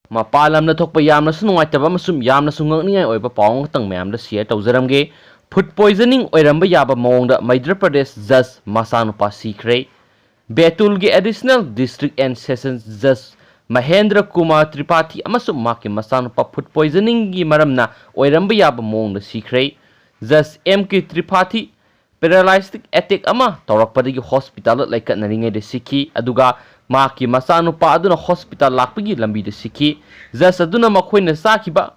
ꯃꯄꯥꯟ ꯂꯝꯗ ꯊꯣꯛꯄ ꯌꯥꯝꯅꯁꯨ ꯅꯨꯡꯉꯥꯏꯇꯕ ꯑꯃꯁꯨꯡ ꯌꯥꯝꯅꯁꯨ ꯉꯛꯅꯤꯡꯉꯥꯏ ꯑꯣꯏꯕ ꯄꯥꯎ ꯑꯃꯇꯪ ꯃꯌꯥꯝꯗ ꯁꯤꯌꯔ ꯇꯧꯖꯔꯝꯒꯦ꯫ ꯐꯨꯗ ꯄꯣꯏꯖꯅꯤꯡ ꯑꯣꯏꯔꯝꯕ ꯌꯥꯕ ꯃꯑꯣꯡꯗ ꯃꯩꯙ꯭ꯌ ꯄ꯭ꯔꯗꯦꯁ ꯖꯖ ꯃꯆꯥꯅꯨꯄꯥ ꯁꯤꯈ꯭ꯔꯦ꯫ ꯕꯦꯇꯨꯜꯒꯤ ꯑꯦꯗꯤꯁꯅꯦꯜ ꯗꯤꯁꯇ꯭ꯔꯤꯛ ꯑꯦꯟड ꯁꯦꯁꯟꯁ ꯖꯖ ꯃꯍꯦꯟꯗ꯭ꯔ ꯀꯨꯃꯥꯔ ꯇ꯭ꯔꯤꯄꯥꯊꯤ ꯑꯃꯁꯨꯡ ꯃꯍꯥꯛꯀꯤ ꯃꯆꯥꯅꯨꯄꯥ ꯐꯨꯗ ꯄꯣꯏꯖꯅꯤꯡꯒꯤ ꯃꯔꯝꯅ ꯑꯣꯏꯔꯝꯕ ꯌꯥꯕ ꯃꯑꯣꯡꯗ ꯁꯤꯈ꯭ꯔꯦ꯫ ꯖꯖ M.K. ꯇ꯭ꯔꯤꯄꯥꯊꯤ ꯄꯦꯔꯥꯂꯥꯏꯁꯇꯤꯛ ꯑꯦꯇꯦꯛ ꯑꯃ ꯇꯧꯔꯛꯄꯗꯒꯤ ꯍꯣꯁꯄꯤꯇꯥꯜꯗ ꯂꯩꯈꯠꯅꯔꯤꯉꯩꯗ ꯁꯤꯈꯤ, ꯑꯗꯨꯒ ꯃꯍꯥꯛꯀꯤ ꯃꯆꯥꯅꯨꯄꯥ ꯑꯗꯨꯅ ꯍꯣꯁꯄꯤꯇꯥꯜ ꯂꯥꯛꯄꯒꯤ ꯂꯝꯕꯤꯗ ꯁꯤꯈꯤ꯫ ꯖꯖ ꯑꯗꯨꯅ ꯃꯈꯣꯏꯅ ꯆꯥꯈꯤꯕ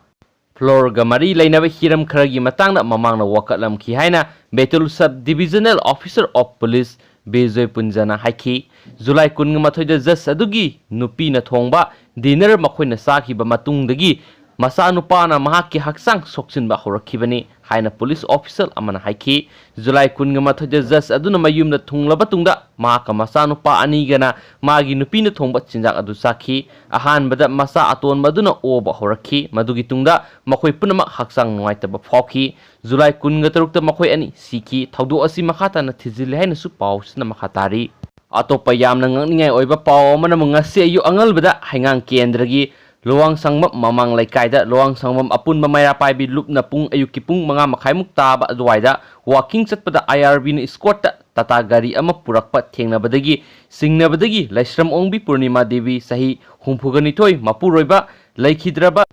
ꯐ꯭ꯂꯣꯔꯒ ꯃꯔꯤ ꯂꯩꯅꯕ ꯍꯤꯔꯝ ꯈꯔꯒꯤ ꯃꯇꯥꯡꯗ ꯃꯃꯥꯡꯗ ꯋꯥꯀꯠꯂꯝꯈꯤ ꯍꯥꯏꯅ ꯕꯦꯇꯨꯜ ꯁꯕ divisional officer of police Bijoy ꯄꯨꯟꯖꯥꯅ ꯍꯥꯏꯈꯤ꯫ ꯖꯨꯂꯥꯏ 12ꯗ ꯖꯖ ꯑꯗꯨꯒꯤ ꯅꯨꯄꯤꯅ ꯊꯣꯡꯕ ꯗꯤꯅꯔ ꯃꯈꯣꯏꯅ ꯆꯥꯈꯤꯕ ꯃꯇꯨꯡꯗꯒꯤ ꯃꯆꯥꯅꯨꯄꯥꯅ ꯃꯍꯥꯛꯀꯤ ꯍꯛꯆꯥꯡ ꯁꯣꯛꯆꯤꯟꯕ ꯍꯧꯔꯛꯈꯤꯕꯅꯤ ꯍꯥꯏꯅ ꯄꯨꯂꯤꯁ ꯑꯣꯐꯤꯁꯤꯌꯦꯜ ꯑꯃꯅ ꯍꯥꯏꯈꯤ꯫ ꯖꯨꯂꯥꯏ 12ꯗ ꯖꯖ ꯑꯗꯨꯅ ꯃꯌꯨꯝꯗ ꯊꯨꯡꯂꯕ ꯇꯨꯡꯗ ꯃꯍꯥꯛꯀ ꯃꯆꯥꯅꯨꯄꯥ ꯑꯅꯤꯒꯅ ꯃꯥꯒꯤ ꯅꯨꯄꯤꯅ ꯊꯣꯡꯕ ꯆꯤꯟꯖꯥꯛ ꯑꯗꯨ ꯆꯥꯈꯤ꯫ ꯑꯍꯥꯟꯕꯗ ꯃꯆꯥ ꯑꯇꯣꯟꯕ ꯑꯗꯨꯅ ꯑꯣꯕ ꯍꯧꯔꯛꯈꯤ, ꯃꯗꯨꯒꯤ ꯇꯨꯡꯗ ꯃꯈꯣꯏ ꯄꯨꯝꯅꯃꯛ ꯍꯛꯆꯥꯡ ꯅꯨꯡꯉꯥꯏꯇꯕ ꯐꯥꯎꯈꯤ꯫ ꯖꯨꯂꯥꯏ 13ꯗ ꯃꯈꯣꯏ ꯑꯅꯤ ꯁꯤꯈꯤ꯫ ꯊꯧꯗꯣꯛ ꯑꯁꯤ ꯃꯈꯥ ꯇꯥꯅ ꯊꯤꯖꯤꯜꯂꯤ ꯍꯥꯏꯅꯁꯨ ꯄꯥꯎꯁꯤꯅ ꯃꯈꯥ ꯇꯥꯔꯤ꯫ ꯑꯇꯣꯞꯄ ꯌꯥꯝꯅ ꯉꯛꯅꯤꯡꯉꯥꯏ ꯑꯣꯏꯕ ꯄꯥꯎ ꯑꯃꯅ ꯉꯁꯤ ꯑꯌꯨꯛ ꯑꯉꯟꯕꯗ ꯍꯩꯉꯥꯡ ꯀꯦꯟꯗ꯭ꯔꯒꯤ ꯂꯨꯋꯥꯡꯁꯥꯡꯕꯝ ꯃꯃꯥꯡ ꯂꯩꯀꯥꯏꯗ ꯂꯨꯋꯥꯡꯁꯥꯡꯕꯝ ꯑꯄꯨꯟꯕ ꯃꯩꯔꯥ ꯄꯥꯏꯕꯤ ꯂꯨꯞꯅ ꯑꯌꯨꯛꯀꯤ ꯄꯨꯡ 5:30 ꯇꯥꯕ ꯑꯗꯨꯋꯥꯏꯗ ꯋꯥꯀꯤꯡ ꯆꯠꯄꯗ IRBꯅ ꯏꯁꯀꯣꯔꯠꯇ ꯇꯥꯇꯥ ꯒꯥꯔꯤ ꯑꯃ ꯄꯨꯔꯛꯄ ꯊꯦꯡꯅꯕꯗꯒꯤ ꯆꯤꯡꯅꯕꯗꯒꯤ ꯂꯩꯁ꯭ꯔꯝ ꯑꯣꯡꯕꯤ ꯄꯨꯔꯅꯤꯃꯥ ꯗꯦꯕꯤ ꯆꯍꯤ 62 ꯃꯄꯨꯔꯣꯏꯕ ꯂꯩꯈꯤꯗ꯭ꯔꯕ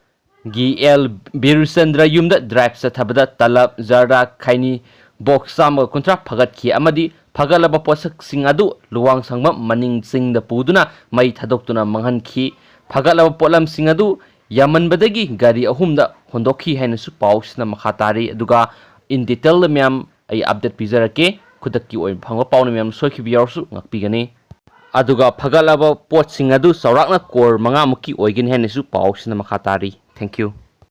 ꯒꯤ L. ꯕꯤꯔꯨꯆꯟꯗ꯭ꯔ ꯌꯨꯝꯗ ꯗ꯭ꯔꯥꯏꯚ ꯆꯠꯊꯕꯗ ꯇꯂꯕ, ꯖꯔꯗꯥ, ꯈꯩꯅꯤ ꯕꯣꯛꯁ 150 ꯐꯒꯠꯈꯤ ꯑꯃꯗꯤ ꯐꯒꯠꯂꯕ ꯄꯣꯠꯁꯛꯁꯤꯡ ꯑꯗꯨ ꯂꯨꯋꯥꯡꯁꯥꯡꯕꯝ ꯃꯅꯤꯡ ꯆꯤꯡꯗ ꯄꯨꯗꯨꯅ ꯃꯩ ꯊꯥꯗꯣꯛꯇꯨꯅ ꯃꯥꯡꯍꯟꯈꯤ꯫ ꯐꯒꯠꯂꯕ ꯄꯣꯠꯂꯝꯁꯤꯡ ꯑꯗꯨ ꯌꯥꯝꯃꯟꯕꯗꯒꯤ ꯒꯥꯔꯤ 3ꯗ ꯍꯣꯟꯗꯣꯛꯈꯤ ꯍꯥꯏꯅꯁꯨ ꯄꯥꯎꯁꯤꯅ ꯃꯈꯥ ꯇꯥꯔꯤ꯫ ꯑꯗꯨꯒ ꯏꯟ ꯗꯤꯇꯦꯜꯗ ꯃꯌꯥꯝ ꯑꯩ ꯑꯞꯗꯦꯠ ꯄꯤꯖꯔꯛꯀꯦ꯫ ꯈꯨꯗꯛꯀꯤ ꯑꯣꯏꯅ ꯐꯪꯕ ꯄꯥꯎꯅ ꯃꯌꯥꯝ ꯁꯣꯏꯈꯤꯕ ꯌꯥꯎꯔꯁꯨ ꯉꯥꯛꯄꯤꯒꯅꯤ꯫ ꯑꯗꯨꯒ ꯐꯒꯠꯂꯕ ꯄꯣꯠꯁꯤꯡ ꯑꯗꯨ ꯆꯥꯎꯔꯥꯛꯅ ꯀꯣꯔ 5 ꯃꯨꯛꯀꯤ ꯑꯣꯏꯒꯅꯤ ꯍꯥꯏꯅꯁꯨ ꯄꯥꯎꯁꯤꯅ ꯃꯈꯥ ꯇꯥꯔꯤ꯫ ꯊꯦꯡꯛ ꯌꯨ꯫